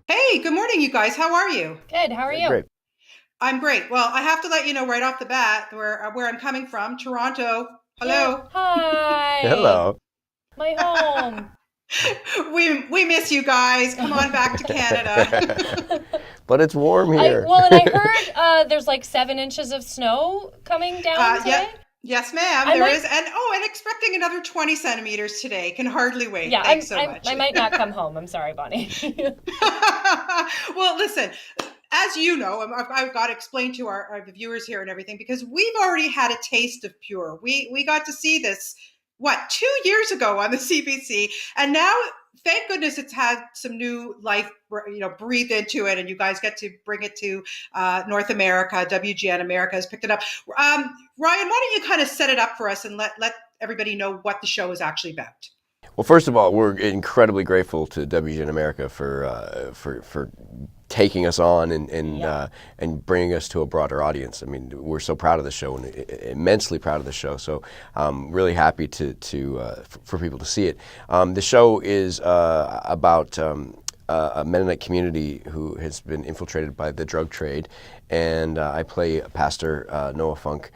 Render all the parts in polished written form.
Hey, good morning, you guys. How are you? Good. How are you? Great. I'm great. Well, I have to let you know right off the bat where I'm coming from, Toronto. Yeah. Hello. Hi. Hello. My home. We miss you guys. Come on back to Canada. But it's warm here. And I heard there's like 7 inches of snow coming down Yep. today. Yes, ma'am. I There might. is, and expecting another 20 centimeters today. Can hardly wait. Yeah. Thanks so I much. might not come home. I'm sorry, Bonnie. Well, listen, as you know, I've got to explain to our viewers here and everything because we've already had a taste of Pure. We got to see this, what, 2 years ago on the CBC, and now, thank goodness, it's had some new life, breathed into it, and you guys get to bring it to North America. WGN America has picked it up. Ryan, why don't you kind of set it up for us and let everybody know what the show is actually about? Well, first of all, we're incredibly grateful to WGN America for taking us on Yeah. and bringing us to a broader audience. I mean, we're so proud of the show and immensely proud of the show. So, really happy for people to see it. The show is about a Mennonite community who has been infiltrated by the drug trade, and I play Pastor Noah Funk.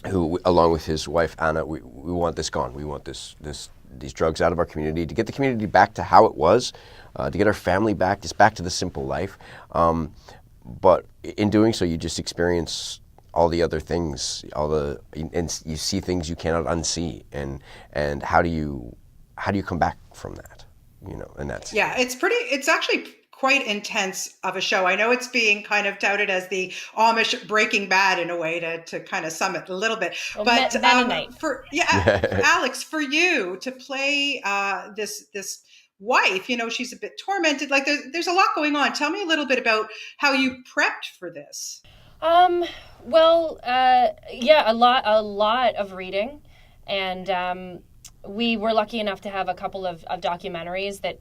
Who, along with his wife Anna, we want this gone. We want these drugs out of our community, to get the community back to how it was, to get our family back, just back to the simple life. But in doing so, you just experience all the other things, and you see things you cannot unsee. And how do you come back from that? And that's Yeah, it's actually quite intense of a show. I know it's being kind of touted as the Amish Breaking Bad in a way to kind of sum it a little bit. Well, But Mennonite. Alex, for you to play this wife, she's a bit tormented. Like there's a lot going on. Tell me a little bit about how you prepped for this. Um. Yeah. A lot of reading, and we were lucky enough to have a couple of documentaries that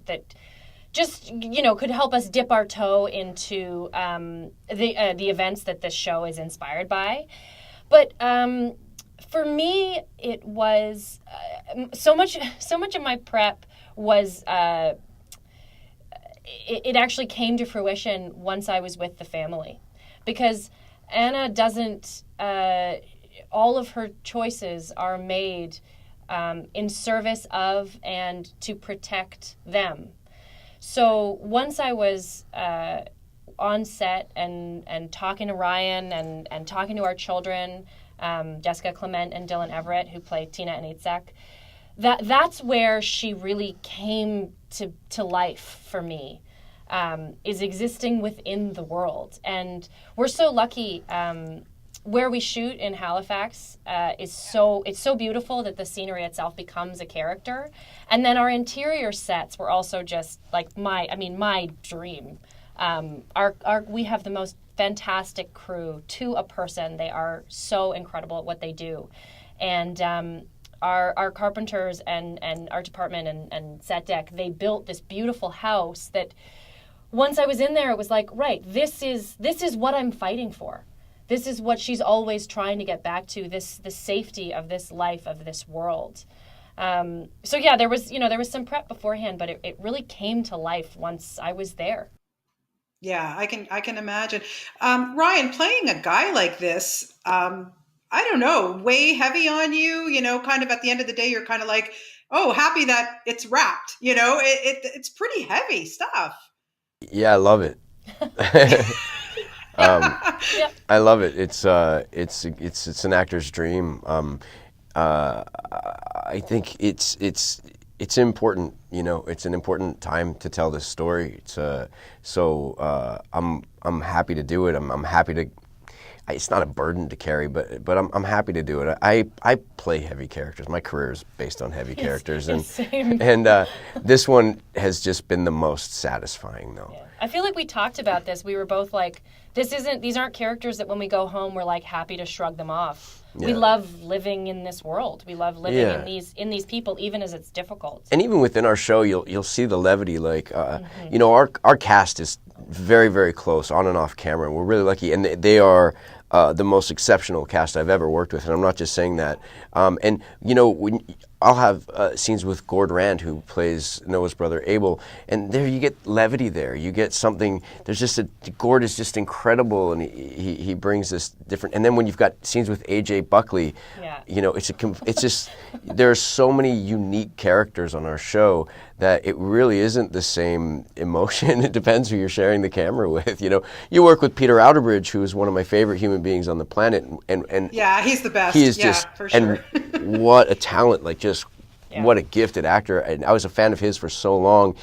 just could help us dip our toe into the events that this show is inspired by. But for me, it was so much of my prep was it actually came to fruition once I was with the family, because Anna doesn't. All of her choices are made in service of and to protect them. So once I was on set and talking to Ryan and talking to our children, Jessica Clement and Dylan Everett, who play Tina and Itzhak, that's where she really came to life for me, is existing within the world. And we're so lucky. Where we shoot in Halifax it's so beautiful that the scenery itself becomes a character, and then our interior sets were also just like my dream. We have the most fantastic crew to a person. They are so incredible at what they do, and our carpenters and our department and set deck, they built this beautiful house that once I was in there, it was like, right, this is what I'm fighting for. This is what she's always trying to get back to, the safety of this life, of this world. So yeah, there was some prep beforehand, but it really came to life once I was there. Yeah, I can imagine. Ryan, playing a guy like this, I don't know, way heavy on you. Kind of at the end of the day, you're kind of like, oh, happy that it's wrapped. It's pretty heavy stuff. Yeah, I love it. um, Yep. I love it. It's an actor's dream. I think it's important. It's an important time to tell this story. I'm happy to do it. I'm happy to. It's not a burden to carry, but I'm happy to do it. I play heavy characters. My career is based on heavy characters, and Same. this one has just been the most satisfying, though. Yeah. I feel like we talked about this. We were both like, these aren't characters that when we go home we're like happy to shrug them off. We Yeah. love living in this world. We love living Yeah. in these people, even as it's difficult. And even within our show, you'll see the levity. Like, our cast is very, very close on and off camera, and we're really lucky. And they are the most exceptional cast I've ever worked with, and I'm not just saying that. When I'll have scenes with Gord Rand, who plays Noah's brother Abel, and there you get levity. There you get something. There's just Gord is just incredible, and he brings this different. And then when you've got scenes with AJ Buckley, it's just there are so many unique characters on our show that it really isn't the same emotion. It depends who you're sharing the camera with. You work with Peter Outerbridge, who is one of my favorite human beings on the planet, and yeah, he's the best. He is just for sure. And what a talent! What a gifted actor. And I was a fan of his for so long.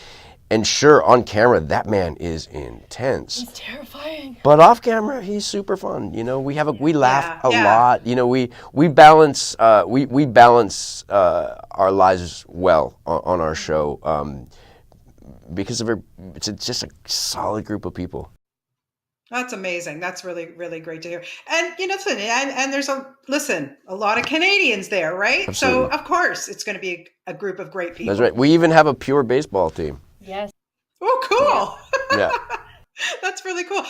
And sure, on camera, that man is intense. He's terrifying. But off camera, he's super fun. We laugh a lot. We balance our lives well on our show because it's just a solid group of people. That's amazing. That's really, really great to hear. And and there's a lot of Canadians there, right? Absolutely. So of course it's going to be a group of great people. That's right. We even have a pure baseball team. Yes. Oh, cool. Yeah. That's really cool.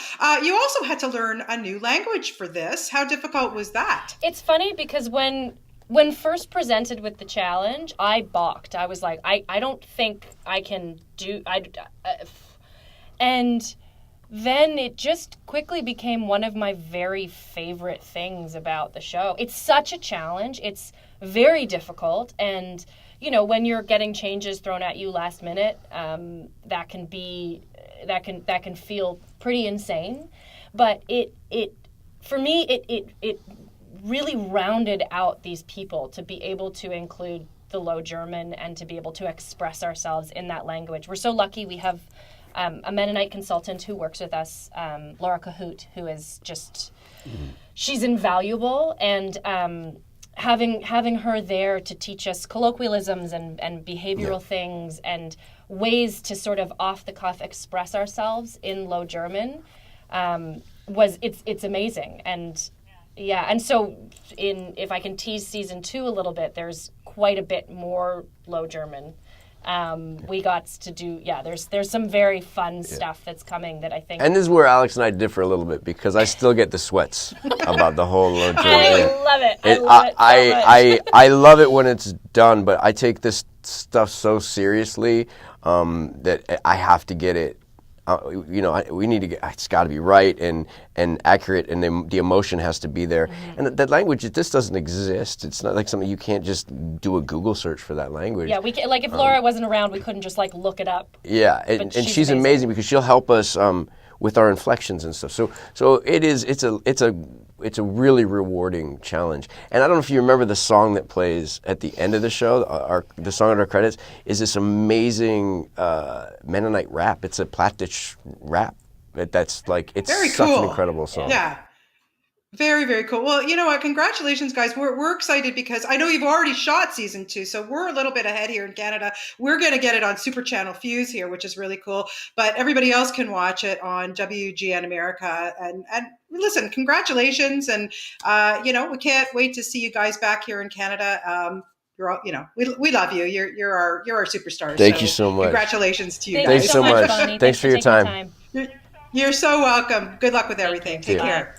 You also had to learn a new language for this. How difficult was that? It's funny because when first presented with the challenge, I balked. I was like, I don't think I can do. And then it just quickly became one of my very favorite things about the show. It's such a challenge. It's very difficult, and when you're getting changes thrown at you last minute, that can feel pretty insane. But it for me it really rounded out these people to be able to include the Low German and to be able to express ourselves in that language. We're so lucky we have a Mennonite consultant who works with us, Laura Cahoot, who is just, she's invaluable, and having her there to teach us colloquialisms and behavioral things and ways to sort of off the cuff express ourselves in Low German it's amazing. And so if I can tease season 2 a little bit, there's quite a bit more Low German. We got to do, there's some very fun stuff that's coming that I think. And this is where Alex and I differ a little bit, because I still get the sweats about the whole Low German. I love it. I love it so much. I love it when it's done, but I take this stuff so seriously that I have to get it. We need to get. It's got to be right and accurate, and the emotion has to be there. Mm-hmm. And that language, it just doesn't exist. It's not like something you can't just do a Google search for that language. Yeah, we can, like if Laura wasn't around, we couldn't just look it up. Yeah, and she's amazing because she'll help us with our inflections and stuff. So it's a really rewarding challenge. And I don't know if you remember the song that plays at the end of the show. The song under our credits is this amazing Mennonite rap. It's a Plattditch rap. It's very such cool. an incredible song. Yeah. Very, very cool. Well, you know what? Congratulations, guys. We're excited because I know you've already shot season 2, so we're a little bit ahead here in Canada. We're going to get it on Super Channel Fuse here, which is really cool. But everybody else can watch it on WGN America. And listen, congratulations. And, we can't wait to see you guys back here in Canada. We love you. You're our superstars. Thank you so much. Congratulations to you guys. Thanks so much. Bonnie. Thanks for your time. You're so welcome. Good luck with everything. Take care.